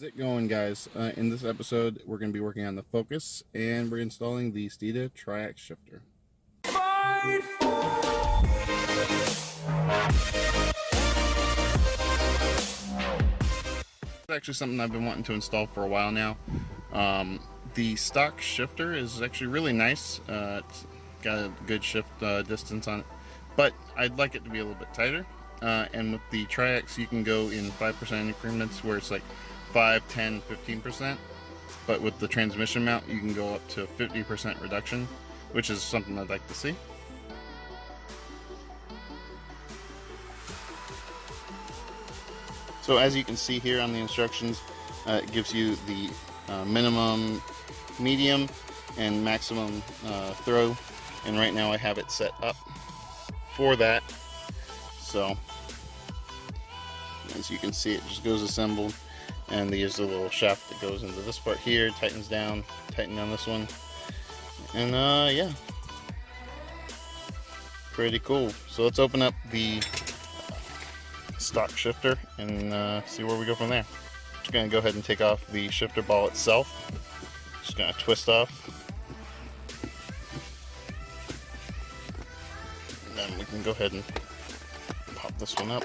How's it going, guys? In this episode we're going to be working on the focus and we're installing the Steeda Tri-ax shifter. It's actually something I've been wanting to install for a while now. The stock shifter is actually really nice. It's got a good shift distance on it, but I'd like it to be a little bit tighter. And with the Tri-ax you can go in 5% increments where it's like 5, 10, 15%, but with the transmission mount you can go up to 50% reduction, which is something I'd like to see. So as you can see here on the instructions, it gives you the minimum, medium, and maximum throw, and right now I have it set up for that. So as you can see, it just goes assembled. And there's a little shaft that goes into this part here, tightens down, tighten down this one, and yeah, pretty cool. So let's open up the stock shifter and see where we go from there. Just gonna go ahead and take off the shifter ball itself. Just gonna twist off, and then we can go ahead and pop this one up.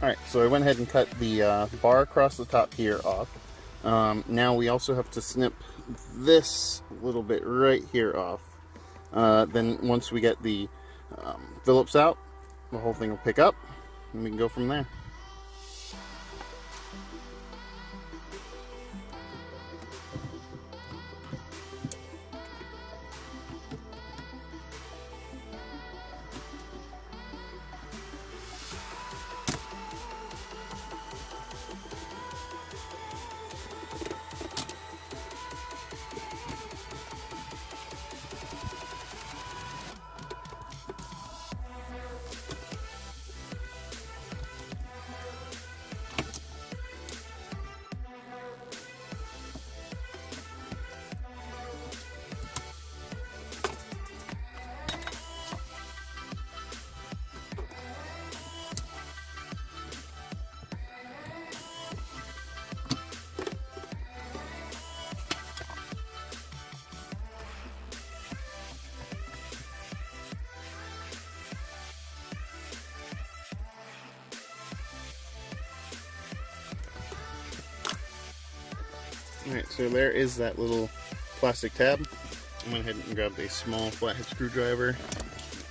Alright, so I went ahead and cut the bar across the top here off. Now we also have to snip this little bit right here off. Then once we get the Phillips out, the whole thing will pick up and we can go from there. Alright, so there is that little plastic tab. I went ahead and grabbed a small flathead screwdriver.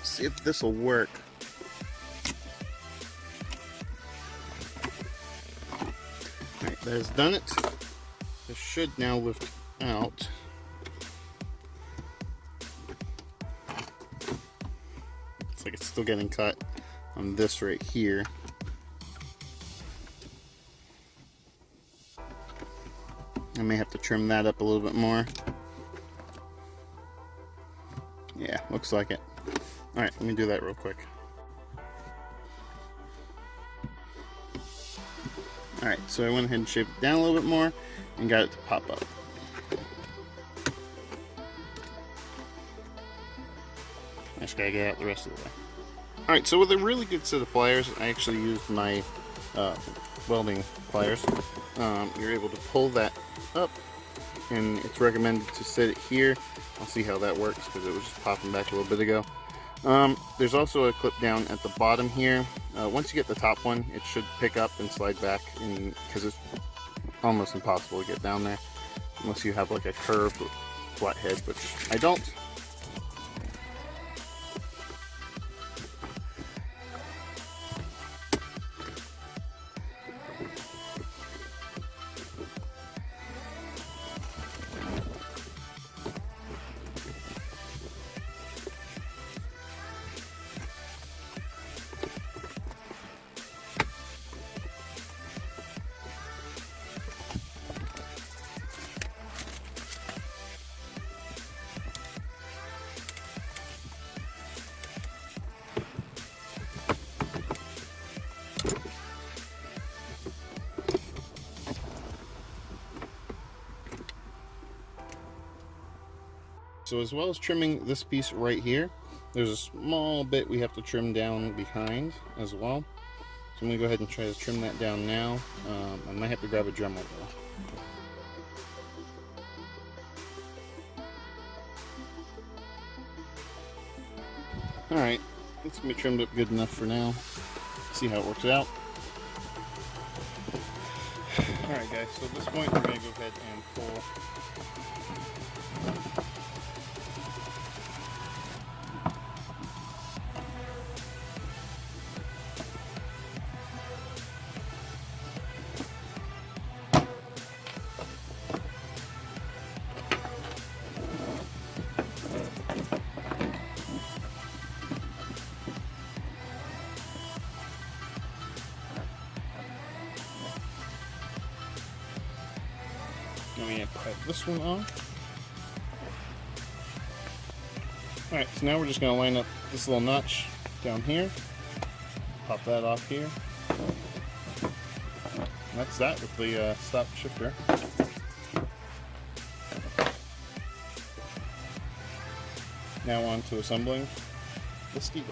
See if this will work. Alright, that has done it. This should now lift out. Looks like it's still getting cut on this right here. I may have to trim that up a little bit more. Yeah, looks like it. Alright, let me do that real quick. Alright, so I went ahead and shaped it down a little bit more and got it to pop up. I just gotta get out the rest of the way. Alright, so with a really good set of pliers, I actually used my welding pliers. You're able to pull that up, and it's recommended to set it here. I'll see how that works because it was just popping back a little bit ago. There's also a clip down at the bottom here. Once you get the top one, it should pick up and slide back, because it's almost impossible to get down there unless you have like a curved flathead, which I don't. So as well as trimming this piece right here, there's a small bit we have to trim down behind as well. So I'm going to go ahead and try to trim that down now. I might have to grab a Dremel though. Alright, it's going to be trimmed up good enough for now. See how it works out. Alright guys, so at this point we're going to go ahead and pull I'm going to cut this one off. Alright, so now we're just going to line up this little notch down here. Pop that off here. And that's that with the stop shifter. Now on to assembling the Steeda.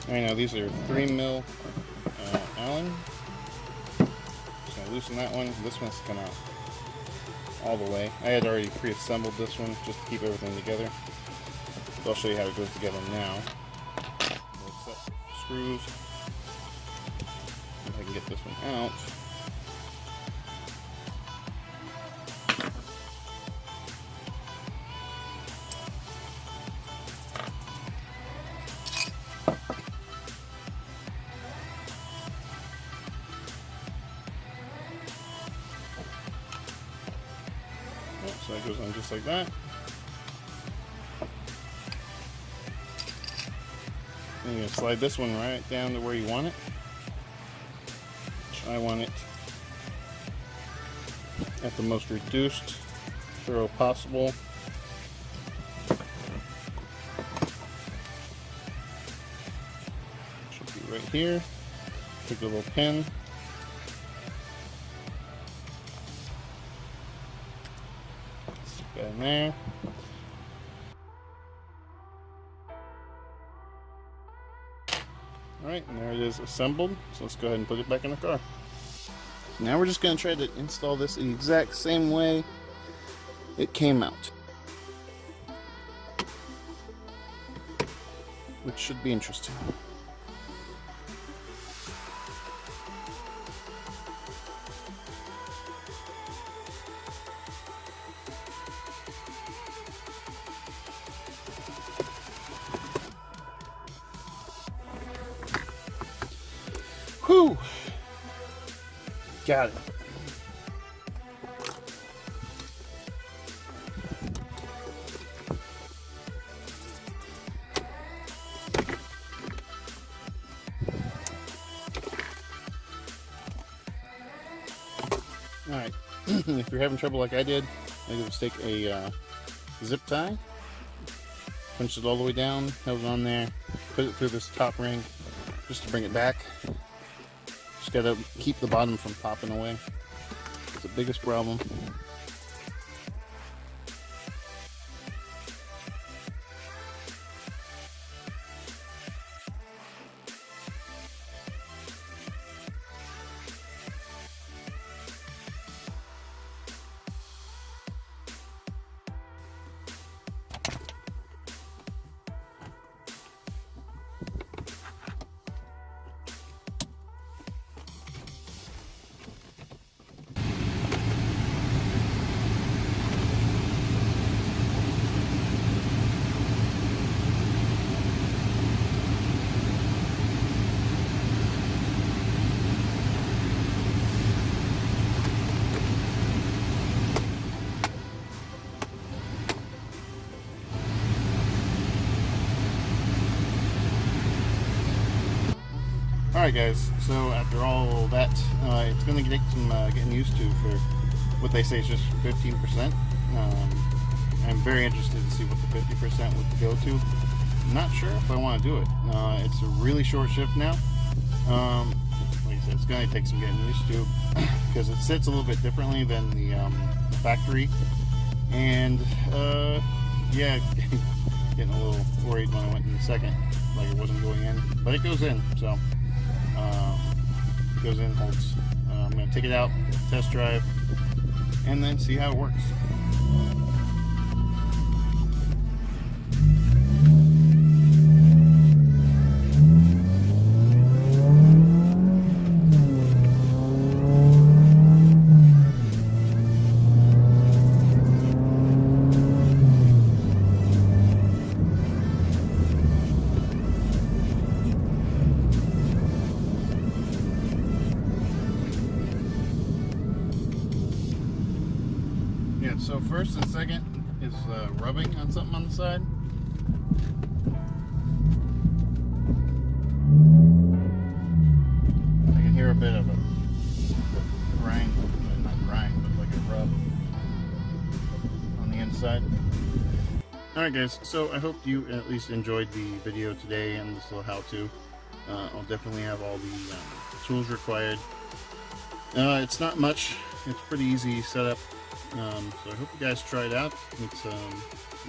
Alright, now these are 3mm Allen. Just gonna loosen that one. This one's come out all the way. I had already pre-assembled this one just to keep everything together. So I'll show you how it goes together now. We'll set screws. If I can get this one out. So that goes on just like that. And you're going to slide this one right down to where you want it. I want it at the most reduced throw possible. Should be right here. Take a little pin. In there. Alright, and there it is assembled. So let's go ahead and put it back in the car. So now we're just going to try to install this the exact same way it came out, which should be interesting. Whew! Got it. Alright, if you're having trouble like I did, I just take a zip tie, punch it all the way down, held it on there, put it through this top ring just to bring it back. Just gotta keep the bottom from popping away. It's the biggest problem. Alright guys, so after all that, it's going to take some getting used to for what they say is just 15%. I'm very interested to see what the 50% would go to. I'm not sure if I want to do it. It's a really short shift now. Like I said, it's going to take some getting used to because it sits a little bit differently than the factory. And yeah, getting a little worried when I went in the second, like it wasn't going in, but it goes in. So it goes in, holds. I'm going to take it out, test drive, and then see how it works. So first and second is rubbing on something on the side. I can hear a bit of a grind, not grind, but like a rub on the inside. Alright guys, so I hope you at least enjoyed the video today and this little how-to. I'll definitely have all the tools required. It's not much, it's pretty easy setup. So I hope you guys try it out. It's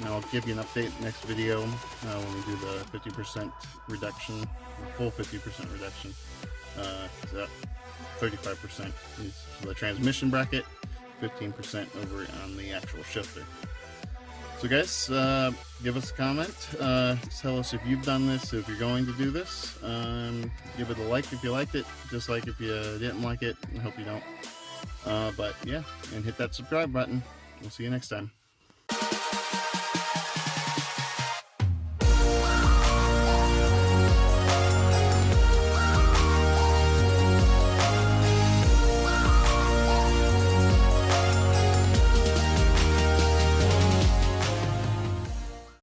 I'll give you an update next video when we do the 50% reduction, the full 50% reduction. That 35% is the transmission bracket, 15% over on the actual shifter. So guys, give us a comment. Tell us if you've done this, if you're going to do this. Give it a like if you liked it, dislike if you didn't like it. I hope you don't. But yeah, and hit that subscribe button. We'll see you next time.